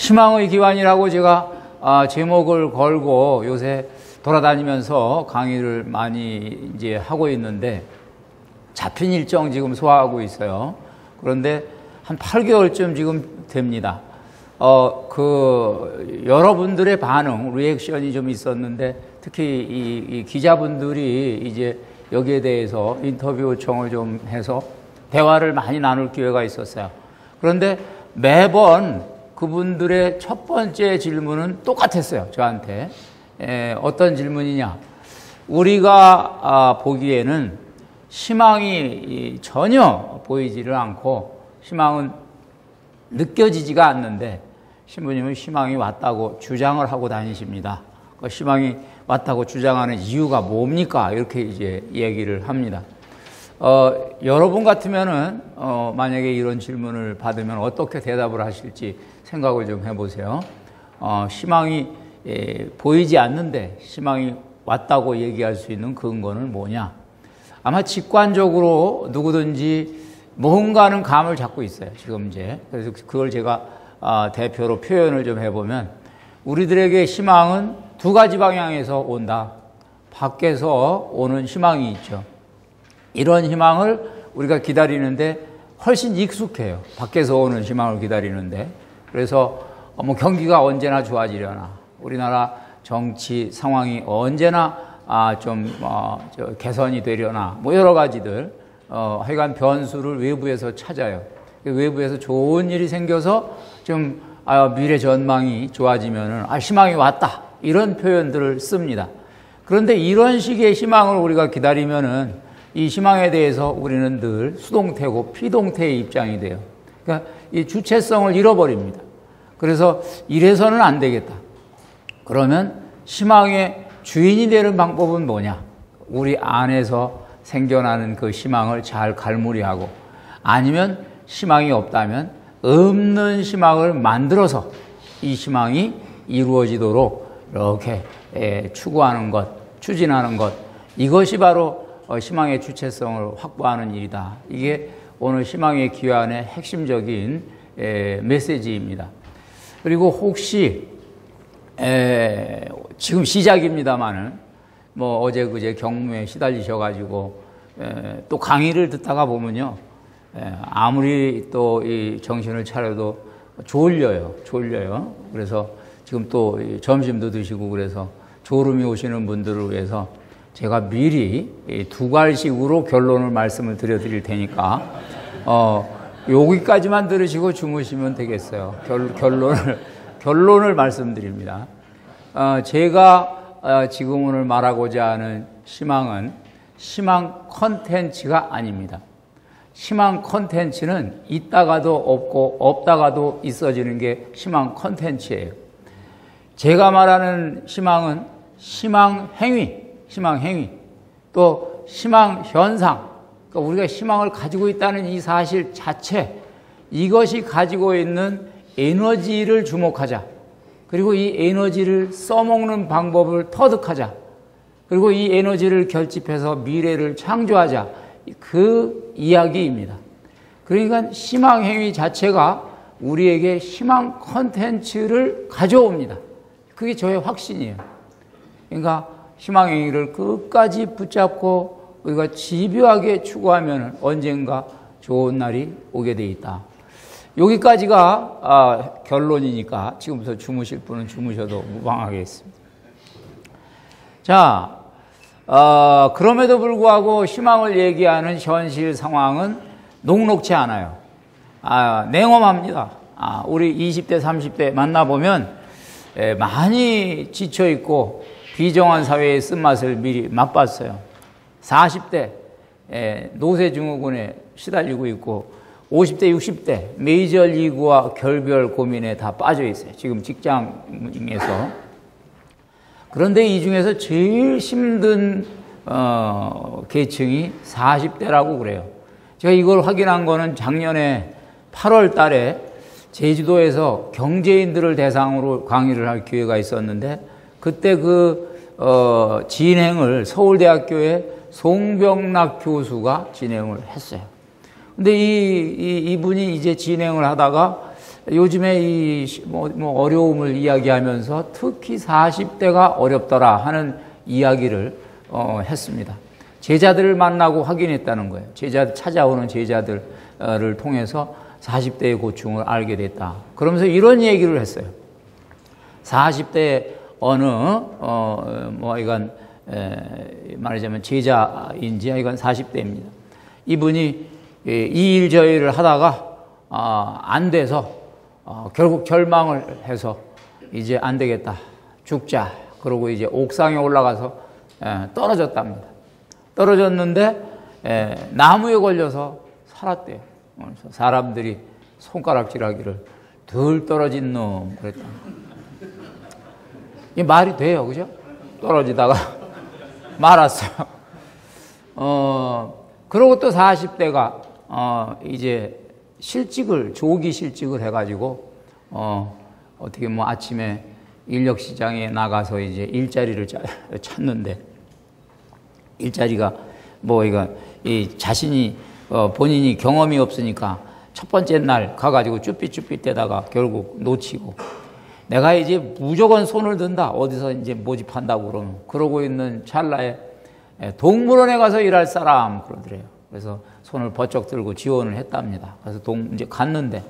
희망의 기환이라고 제가 제목을 걸고 요새 돌아다니면서 강의를 많이 이제 하고 있는데 잡힌 일정 지금 소화하고 있어요. 그런데 한 8개월쯤 지금 됩니다. 여러분들의 반응, 리액션이 좀 있었는데 특히 이 기자분들이 이제 여기에 대해서 인터뷰 요청을 좀 해서 대화를 많이 나눌 기회가 있었어요. 그런데 매번 그분들의 첫 번째 질문은 똑같았어요, 저한테. 어떤 질문이냐. 우리가 보기에는 희망이 전혀 보이지를 않고 희망은 느껴지지가 않는데 신부님은 희망이 왔다고 주장을 하고 다니십니다. 희망이 왔다고 주장하는 이유가 뭡니까? 이렇게 이제 얘기를 합니다. 여러분 같으면은 만약에 이런 질문을 받으면 어떻게 대답을 하실지 생각을 좀 해보세요. 희망이 보이지 않는데 희망이 왔다고 얘기할 수 있는 근거는 뭐냐? 아마 직관적으로 누구든지 뭔가는 감을 잡고 있어요. 지금 이제. 그래서 그걸 제가 대표로 표현을 좀 해보면 우리들에게 희망은 두 가지 방향에서 온다. 밖에서 오는 희망이 있죠. 이런 희망을 우리가 기다리는데 훨씬 익숙해요. 밖에서 오는 희망을 기다리는데. 그래서 뭐 경기가 언제나 좋아지려나, 우리나라 정치 상황이 언제나 개선이 되려나, 뭐 여러 가지들 하여간 변수를 외부에서 찾아요. 외부에서 좋은 일이 생겨서 좀 미래 전망이 좋아지면은 희망이 왔다, 이런 표현들을 씁니다. 그런데 이런 식의 희망을 우리가 기다리면은 이 희망에 대해서 우리는 늘 수동태고 피동태의 입장이 돼요. 그러니까 이 주체성을 잃어버립니다. 그래서 이래서는 안 되겠다. 그러면 희망의 주인이 되는 방법은 뭐냐? 우리 안에서 생겨나는 그 희망을 잘 갈무리하고, 아니면 희망이 없다면 없는 희망을 만들어서 이 희망이 이루어지도록 이렇게 추구하는 것, 추진하는 것, 이것이 바로 희망의 주체성을 확보하는 일이다. 이게 오늘 희망의 기환의 핵심적인 메시지입니다. 그리고 혹시 지금 시작입니다만은 뭐 어제 그제 경무에 시달리셔가지고 또 강의를 듣다가 보면요, 아무리 또 이 정신을 차려도 졸려요. 그래서 지금 또 점심도 드시고 그래서 졸음이 오시는 분들을 위해서 제가 미리 두 갈식으로 결론을 말씀을 드릴 테니까 여기까지만 들으시고 주무시면 되겠어요. 결론을 말씀드립니다. 제가 지금 오늘 말하고자 하는 희망은 희망 컨텐츠가 아닙니다. 희망 컨텐츠는 있다가도 없고 없다가도 있어지는 게 희망 컨텐츠예요. 제가 말하는 희망은 희망 행위, 또 희망 현상, 그러니까 우리가 희망을 가지고 있다는 이 사실 자체, 이것이 가지고 있는 에너지를 주목하자. 그리고 이 에너지를 써먹는 방법을 터득하자. 그리고 이 에너지를 결집해서 미래를 창조하자. 그 이야기입니다. 그러니까 희망 행위 자체가 우리에게 희망 컨텐츠를 가져옵니다. 그게 저의 확신이에요. 그러니까 희망 행위를 끝까지 붙잡고 우리가 집요하게 추구하면 언젠가 좋은 날이 오게 돼 있다. 여기까지가 결론이니까 지금부터 주무실 분은 주무셔도 무방하겠습니다. 자, 그럼에도 불구하고 희망을 얘기하는 현실 상황은 녹록치 않아요. 냉엄합니다. 우리 20대, 30대 만나보면 많이 지쳐있고 비정한 사회의 쓴맛을 미리 맛봤어요. 40대 노쇠증후군에 시달리고 있고 50대, 60대 메이저리그와 결별 고민에 다 빠져 있어요. 지금 직장에서. 그런데 이 중에서 제일 힘든 계층이 40대라고 그래요. 제가 이걸 확인한 거는 작년에 8월 달에 제주도에서 경제인들을 대상으로 강의를 할 기회가 있었는데 그때 진행을 서울대학교의 송병락 교수가 진행을 했어요. 근데 이분이 이제 진행을 하다가 요즘에 어려움을 이야기하면서 특히 40대가 어렵더라 하는 이야기를 했습니다. 제자들을 만나고 확인했다는 거예요. 찾아오는 제자들을 통해서 40대의 고충을 알게 됐다. 그러면서 이런 얘기를 했어요. 40대 어느 이건 말하자면 제자인지 이건 40대입니다. 이분이 이 일 저 일을 하다가 안 돼서 결국 절망을 해서 이제 안 되겠다, 죽자. 그러고 이제 옥상에 올라가서 떨어졌답니다. 떨어졌는데 나무에 걸려서 살았대요. 그래서 사람들이 손가락질하기를 덜 떨어진 놈 그랬다. 이 말이 돼요, 그죠? 떨어지다가 말았어요. 그러고 또 40대가 이제 조기 실직을 해가지고 어떻게 아침에 인력 시장에 나가서 이제 일자리를 찾는데 일자리가 자신이 본인이 경험이 없으니까 첫 번째 날 가가지고 쭈삣쭈삣대다가 결국 놓치고 내가 이제 무조건 손을 든다. 어디서 이제 모집한다고 그러고 있는 찰나에 동물원에 가서 일할 사람 그러더래요. 그래서 손을 번쩍 들고 지원을 했답니다. 그래서 이제 갔는데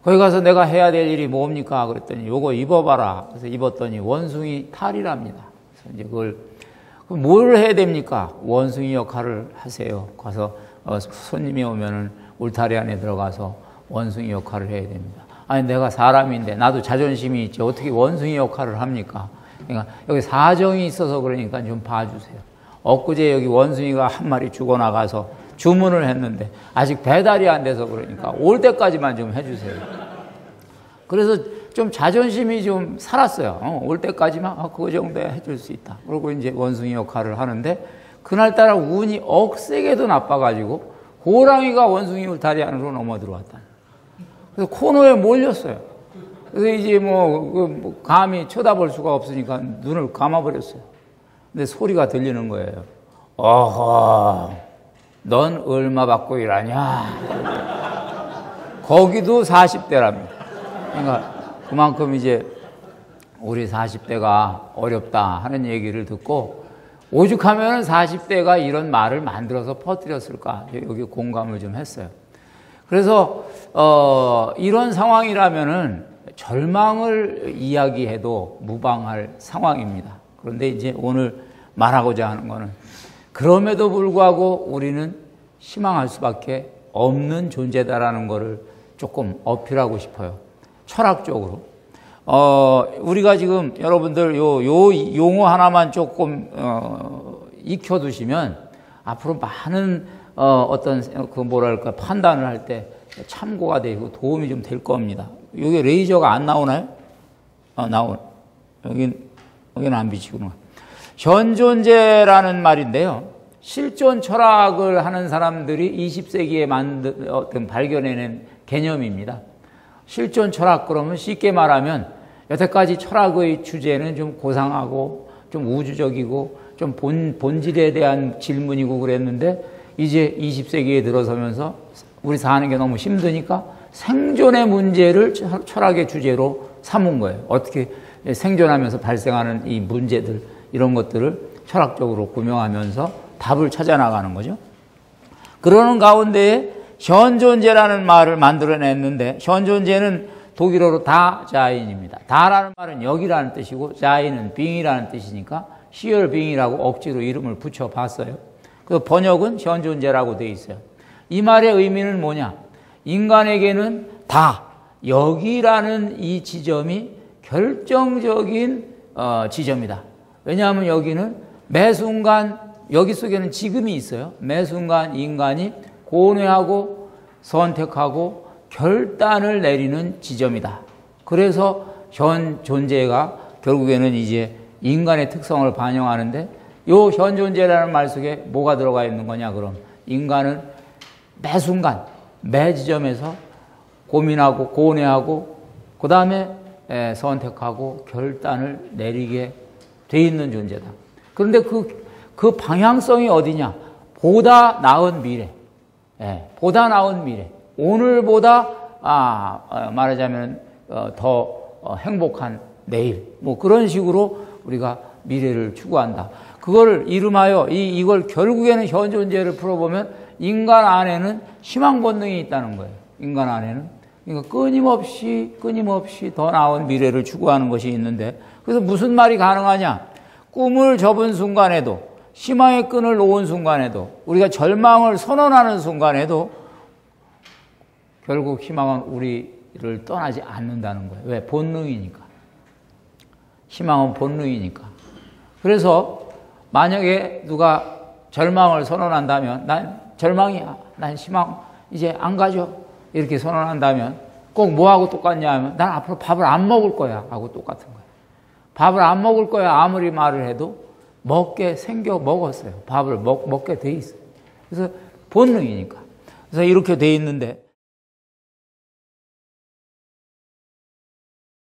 거기 가서 내가 해야 될 일이 뭡니까? 그랬더니 요거 입어봐라. 그래서 입었더니 원숭이 탈이랍니다. 그래서 이제 그걸 뭘 해야 됩니까? 원숭이 역할을 하세요. 가서 손님이 오면은 울타리 안에 들어가서 원숭이 역할을 해야 됩니다. 아니 내가 사람인데 나도 자존심이 있지 어떻게 원숭이 역할을 합니까? 그러니까 여기 사정이 있어서 그러니까 좀 봐주세요. 엊그제 여기 원숭이가 한 마리 죽어나가서 주문을 했는데 아직 배달이 안 돼서 그러니까 올 때까지만 좀 해주세요. 그래서 좀 자존심이 좀 살았어요. 올 때까지만 그거 정도야 해줄 수 있다. 그리고 이제 원숭이 역할을 하는데 그날따라 운이 억세게도 나빠가지고 호랑이가 원숭이 울타리 안으로 넘어 들어왔다. 그래서 코너에 몰렸어요. 그래서 이제 감히 쳐다볼 수가 없으니까 눈을 감아버렸어요. 근데 소리가 들리는 거예요. 어허, 넌 얼마 받고 일하냐? 거기도 40대랍니다. 그러니까 그만큼 이제 우리 40대가 어렵다 하는 얘기를 듣고 오죽하면 40대가 이런 말을 만들어서 퍼뜨렸을까? 여기 공감을 좀 했어요. 그래서 이런 상황이라면은 절망을 이야기해도 무방할 상황입니다. 그런데 이제 오늘 말하고자 하는 거는 그럼에도 불구하고 우리는 희망할 수밖에 없는 존재다라는 것을 조금 어필하고 싶어요. 철학적으로. 우리가 지금 여러분들 요 용어 하나만 조금 익혀두시면 앞으로 많은 어떤 판단을 할 때 참고가 되고 도움이 좀 될 겁니다. 여기 레이저가 안 나오나요? 여기는 안 비치구나. 현존재라는 말인데요. 실존 철학을 하는 사람들이 20세기에 발견해낸 개념입니다. 실존 철학 그러면 쉽게 말하면 여태까지 철학의 주제는 좀 고상하고 좀 우주적이고 좀 본질에 대한 질문이고 그랬는데 이제 20세기에 들어서면서 우리 사는 게 너무 힘드니까 생존의 문제를 철학의 주제로 삼은 거예요. 어떻게 생존하면서 발생하는 이 문제들 이런 것들을 철학적으로 구명하면서 답을 찾아나가는 거죠. 그러는 가운데에 현존재라는 말을 만들어냈는데 현존재는 독일어로 다자인입니다. 다라는 말은 여기라는 뜻이고 자인은 빙이라는 뜻이니까 here being이라고 억지로 이름을 붙여봤어요. 그 번역은 현존재라고 되어 있어요. 이 말의 의미는 뭐냐? 인간에게는 다, 여기라는 이 지점이 결정적인 지점이다. 왜냐하면 여기는 매 순간, 여기 속에는 지금이 있어요. 매 순간 인간이 고뇌하고 선택하고 결단을 내리는 지점이다. 그래서 현존재가 결국에는 이제 인간의 특성을 반영하는데 요 현존재라는 말 속에 뭐가 들어가 있는 거냐 그럼 인간은 매 순간 매 지점에서 고민하고 고뇌하고 그 다음에 선택하고 결단을 내리게 돼 있는 존재다. 그런데 그 방향성이 어디냐? 보다 나은 미래. 보다 나은 미래. 오늘보다 말하자면 더 행복한 내일, 뭐 그런 식으로 우리가 미래를 추구한다. 그걸 이름하여 이걸 결국에는 현존제를 풀어보면 인간 안에는 희망 본능이 있다는 거예요. 인간 안에는. 그러니까 끊임없이 더 나은 미래를 추구하는 것이 있는데, 그래서 무슨 말이 가능하냐? 꿈을 접은 순간에도, 희망의 끈을 놓은 순간에도, 우리가 절망을 선언하는 순간에도 결국 희망은 우리를 떠나지 않는다는 거예요. 왜? 본능이니까. 희망은 본능이니까. 그래서 만약에 누가 절망을 선언한다면, 난 절망이야, 난 희망 이제 안 가져, 이렇게 선언한다면 꼭 뭐하고 똑같냐 하면, 난 앞으로 밥을 안 먹을 거야 하고 똑같은 거예요. 밥을 안 먹을 거야 아무리 말을 해도 먹게 생겨 먹었어요. 밥을 먹게 돼 있어요. 그래서 본능이니까. 그래서 이렇게 돼 있는데